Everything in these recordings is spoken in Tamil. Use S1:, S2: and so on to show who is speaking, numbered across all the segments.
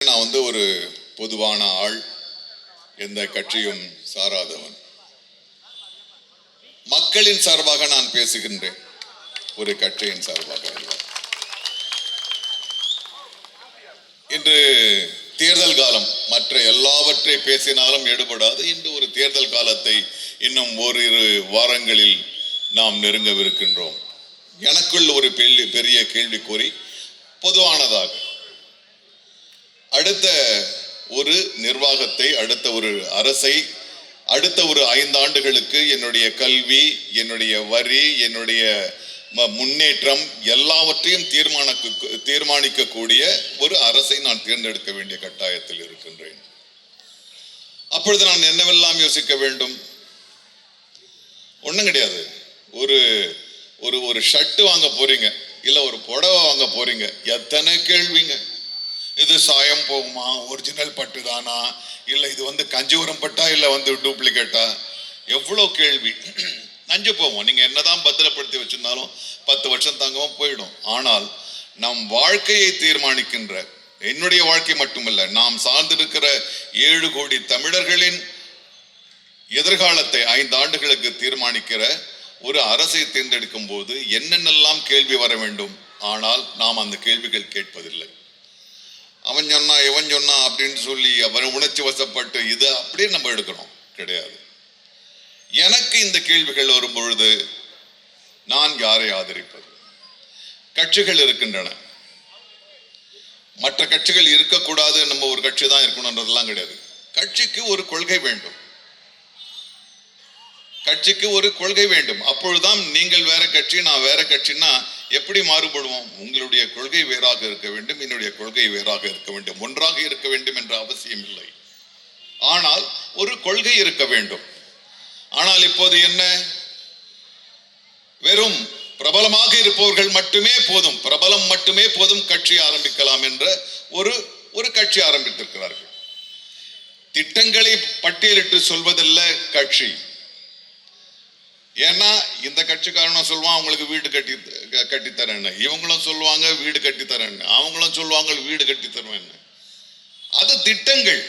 S1: நான் ஒரு பொதுவான ஆள், எந்த கட்சியும் சாராதவன். மக்களின் சார்பாக நான் பேசுகின்றேன், ஒரு கட்சியின் சார்பாக அல்ல. இன்று தேர்தல் காலம், மற்ற எல்லாவற்றை பேசினாலும் எடுபடாது. இன்று ஒரு தேர்தல் காலத்தை இன்னும் ஓரிரு வாரங்களில் நாம் நெருங்கவிருக்கின்றோம். எனக்குள் ஒரு பெரிய கேள்விக்குறி பொதுவானதாக, அடுத்த ஒரு நிர்வாகத்தை, அடுத்த ஒரு அரசை, அடுத்த ஒரு 5 ஆண்டுகளுக்கு என்னுடைய கல்வி, என்னுடைய வரி, என்னுடைய முன்னேற்றம் எல்லாவற்றையும் தீர்மானிக்கக்கூடிய ஒரு அரசை நான் தேர்ந்தெடுக்க வேண்டிய கட்டாயத்தில் இருக்கின்றேன். அப்பொழுது நான் என்னவெல்லாம் யோசிக்க வேண்டும்? ஒன்றும் கிடையாது. ஒரு ஒரு ஒரு ஷர்ட் வாங்க போறீங்க, இல்ல ஒரு புடவை வாங்க போறீங்க, எத்தனை கேள்விங்க. இது சாயம் போகுமா, ஒரிஜினல் பட்டு தானா, இல்லை இது கஞ்சிபுரம் பட்டா, இல்லை டூப்ளிகேட்டா, எவ்வளோ கேள்வி. நஞ்சு போவோம். நீங்க என்னதான் பத்திரப்படுத்தி வச்சிருந்தாலும் 10 வருஷம் தாங்கவும் போயிடும். ஆனால் நம் வாழ்க்கையை தீர்மானிக்கின்ற, என்னுடைய வாழ்க்கை மட்டுமல்ல, நாம் சார்ந்திருக்கிற 7 கோடி தமிழர்களின் எதிர்காலத்தை 5 ஆண்டுகளுக்கு தீர்மானிக்கிற ஒரு அரசை தேர்ந்தெடுக்கும் போது என்னென்னலாம் கேள்வி வர வேண்டும். ஆனால் நாம் அந்த கேள்விகள் கேட்பதில்லை. அவன் சொன்னா, இவன் சொன்னா அப்படின்னு சொல்லி அவன் உணர்ச்சி வசப்பட்டு இது அப்படியே நம்ம எடுக்கிறோம். கிடையாது. எனக்கு இந்த கேள்விகள் வரும் பொழுது நான் யாரை ஆதரிப்பது? கட்சிகள் இருக்கின்றன, மற்ற கட்சிகள் இருக்கக்கூடாது, நம்ம ஒரு கட்சி தான் இருக்கணும்ன்றதெல்லாம் கிடையாது. கட்சிக்கு ஒரு கொள்கை வேண்டும், கட்சிக்கு ஒரு கொள்கை வேண்டும். அப்பொழுதுதான் நீங்கள் வேற கட்சி, நான் வேற கட்சின்னா எப்படி மாறுபடுவோம்? உங்களுடைய கொள்கை வேறாக இருக்க வேண்டும், என்னுடைய கொள்கை வேறாக இருக்க வேண்டும். ஒன்றாக இருக்க வேண்டும் என்ற அவசியம் இல்லை, ஆனால் ஒரு கொள்கை இருக்க வேண்டும். ஆனால் இப்போது என்ன? வெறும் பிரபலமாக இருப்பவர்கள் மட்டுமே போதும், பிரபலம் மட்டுமே போதும், கட்சி ஆரம்பிக்கலாம் என்ற ஒரு கட்சி ஆரம்பித்திருக்கிறார்கள். திட்டங்களை பட்டியலிட்டு சொல்வதல்ல கட்சி. ஏன்னா இந்த கட்சிக்காரனும் சொல்லுவான் அவங்களுக்கு வீடு கட்டித்தரேன்னு, இவங்களும் சொல்லுவாங்க வீடு கட்டித்தரேன்னு, அவங்களும் சொல்லுவாங்க வீடு கட்டித்தருவேன்னு. அது திட்டங்கள்.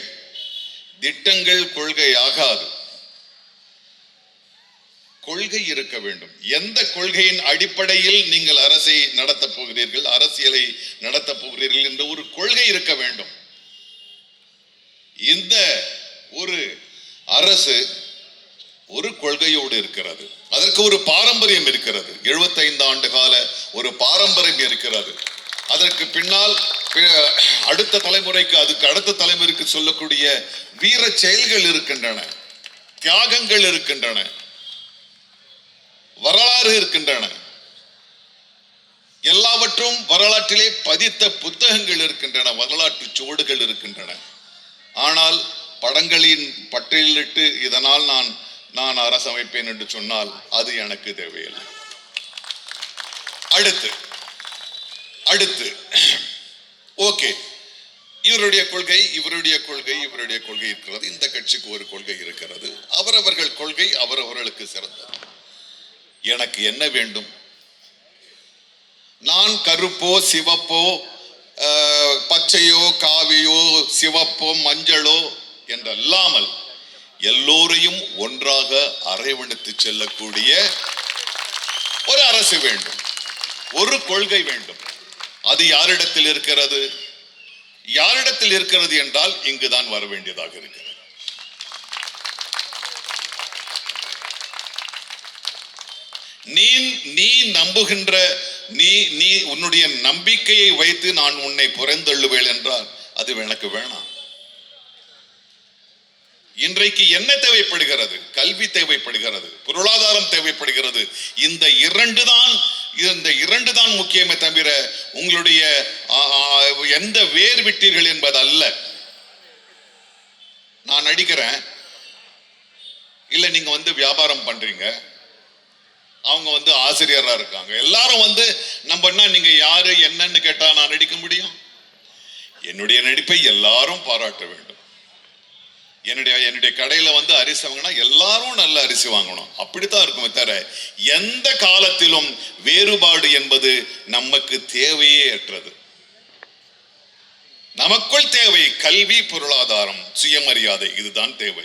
S1: திட்டங்கள் கொள்கை ஆகாது. கொள்கை இருக்க வேண்டும். எந்த கொள்கையின் அடிப்படையில் நீங்கள் அரசை நடத்தப் போகிறீர்கள், அரசியலை நடத்தப் போகிறீர்கள் என்ற ஒரு கொள்கை இருக்க வேண்டும். இந்த ஒரு அரசு ஒரு கொள்கையோடு இருக்கிறது, அதற்கு ஒரு பாரம்பரியம் இருக்கிறது. 75 ஆண்டு கால ஒரு பாரம்பரியம் இருக்கிறது. அதற்கு பின்னால் அடுத்த தலைமுறைக்கு, அதுக்கு அடுத்த தலைமுறைக்கு சொல்லக்கூடிய வீர செயல்கள் இருக்கின்றன, தியாகங்கள் இருக்கின்றன, வரலாறு இருக்கின்றன. எல்லாவற்றும் வரலாற்றிலே பதித்த புத்தகங்கள் இருக்கின்றன, வரலாற்று சுவடுகள் இருக்கின்றன. ஆனால் படங்களின் பட்டியலிட்டு இதனால் நான் அரசு அமைப்பேன் என்று சொன்னால் அது எனக்கு தேவையில்லை. அடுத்து ஓகே, இவருடைய கொள்கை, இவருடைய கொள்கை, இவருடைய கொள்கை இருக்கிறது. இந்த கட்சிக்கு ஒரு கொள்கை இருக்கிறது. அவரவர்கள் கொள்கை அவரவர்களுக்கு சிறந்தது. எனக்கு என்ன வேண்டும்? நான் கருப்போ சிவப்போ பச்சையோ காவியோ சிவப்போ மஞ்சளோ என்றல்லாமல் எல்லோரையும் ஒன்றாக அரவணைத்து செல்லக்கூடிய ஒரு அரசு வேண்டும், ஒரு கொள்கை வேண்டும். அது யாரிடத்தில் இருக்கிறது? யாரிடத்தில் இருக்கிறது என்றால் இங்குதான் வர வேண்டியதாக இருக்கிறது. நீ நம்புகின்ற, நீ உன்னுடைய நம்பிக்கையை வைத்து நான் உன்னை புறந்தள்ளுவேன் என்றால் அது எனக்கு வேணாம். இன்றைக்கு என்ன தேவைப்படுகிறது? கல்வி தேவைப்படுகிறது, பொருளாதாரம் தேவைப்படுகிறது. இந்த இரண்டு தான் முக்கியமே தவிர உங்களுடைய எந்த வேர் விட்டீர்கள் என்பது அல்ல. நான் நடிக்கிறேன், இல்ல நீங்க வியாபாரம் பண்றீங்க, அவங்க ஆசிரியரா இருக்காங்க, எல்லாரும் நம்ம நீங்க யாரு என்னன்னு கேட்டா நான் நடிக்க முடியும்? என்னுடைய நடிப்பை எல்லாரும் பாராட்ட வேண்டும். என்னுடைய கடையில அரிசி வாங்கினா எல்லாரும் நல்ல அரிசி வாங்கணும், அப்படித்தான் இருக்குமே தவிர எந்த காலத்திலும் வேறுபாடு என்பது நமக்கு தேவையே அற்றது. நமக்குள் தேவை கல்வி, பொருளாதாரம், சுயமரியாதை, இதுதான் தேவை.